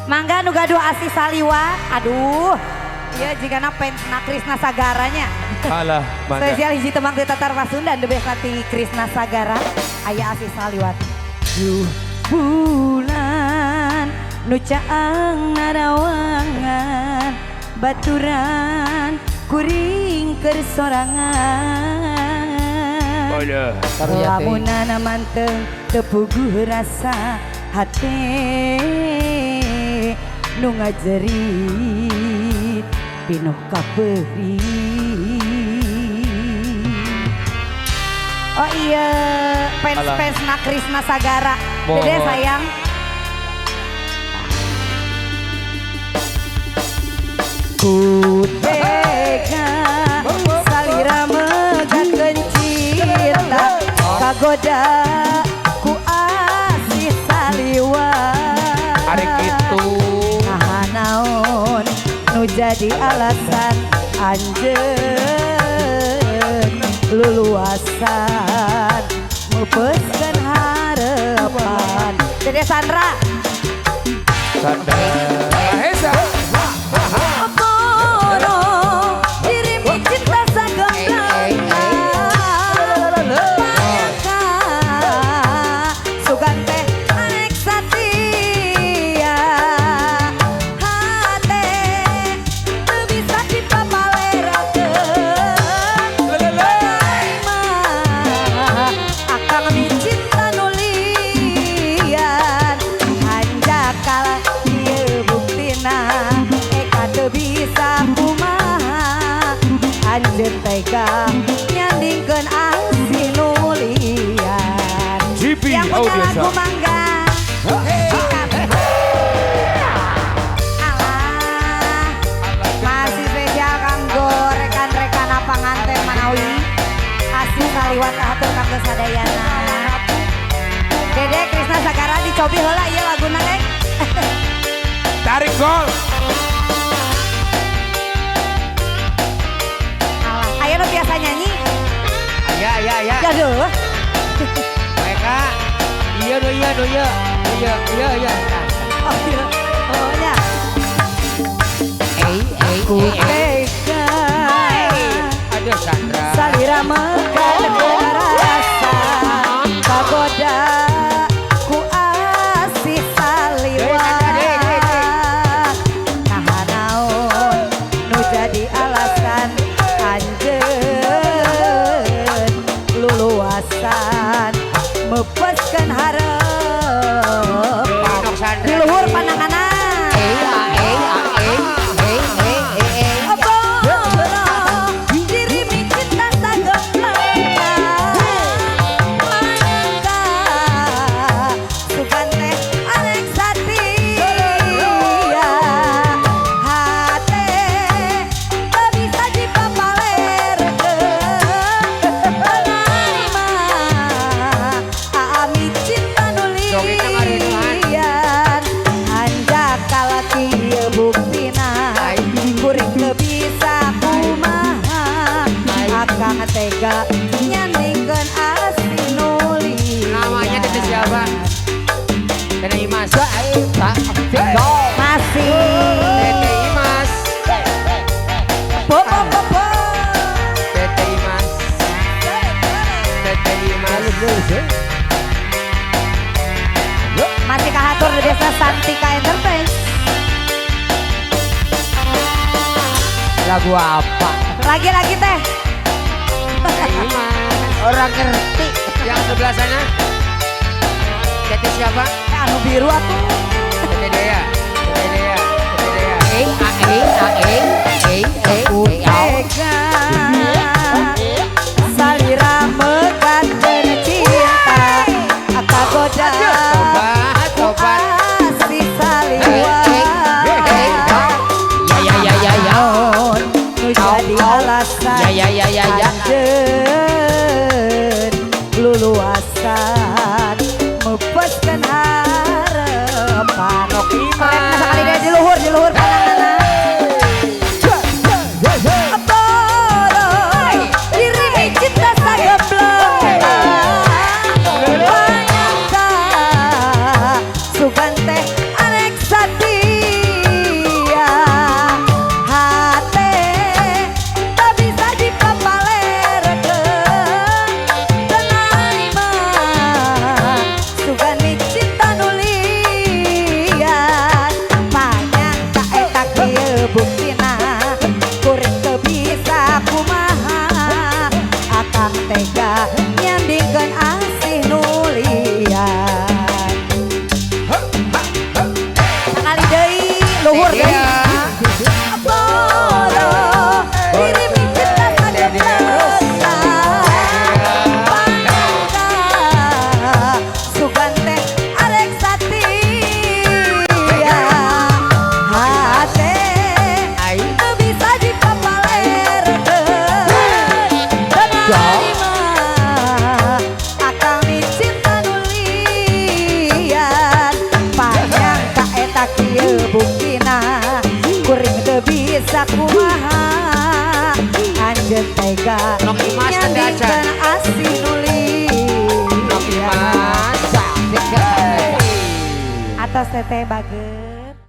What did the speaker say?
Mangga nu gaduh asih saliwat. Aduh. Iya jika fans na Krisna Sagaranya. Alah, mangga. Spesial hiji tembang di Tatar Pasundan the best hati Krisna Sagara. Aya asih saliwat. Duh bulan nu caang narawangan baturan kuring keur sorangan. Lamunana manteng tepuguh rasa hate nu ngajerit pinuh kapeuri. Oh iya fans na Krisna Sagara. Dede sayang. Kutega salira megakeun cinta kagoda ku asih saliwat. Arek itu nah naon nu jadi alasan anjeun luluasan mupeskeun harepan. Dede Sandra. Mahesa. Anjeun tega nyandingkeun asih nulian. Yang punya lagu mangga. Alah, masih spesial kanggo rekan-rekan panganten Manawi. Asih saliwat atur kanggo sadayana. Dede Krisna Sagara dicobi heula ieu laguna teh. Tarik gol. Ayo lo biasa nyanyi. Iya. Aduh. Mereka. Iya. Oh iya. Oh nya. Aku tega. Aduh Sandra. Salira mengkadang rasa kagoda ku asih saliwat. Nah naon nu jadi alasan anjeun luluasan mepeskeun harepan di luhur pandanganna. Tega nyandingkeun asih nulian. Namanya Dede siapa? Dede Imas. Masih Dede Imas. Popo. Dede Imas. Masih kahatur di desa Santika Enterprise. Lagu apa? Lagi teh. Orang ngerti. Yang sebelah sana. Dede siapa? Anu biru atuh. Dede Dea. Aku tega salira mekakeun cinta kagoda ku asih saliwat. Nu jadi alasan anjeun luluasan mepeskeun harepan. Keren sekali deh di luhur pandanganna. Diri cinta sagebleng. buktina kuring teu bisa kumaha anjeun tega Nok Imas teh diajar. nyandingkeun asih nulis Nok Imas, cantik guys. atas teteh bageus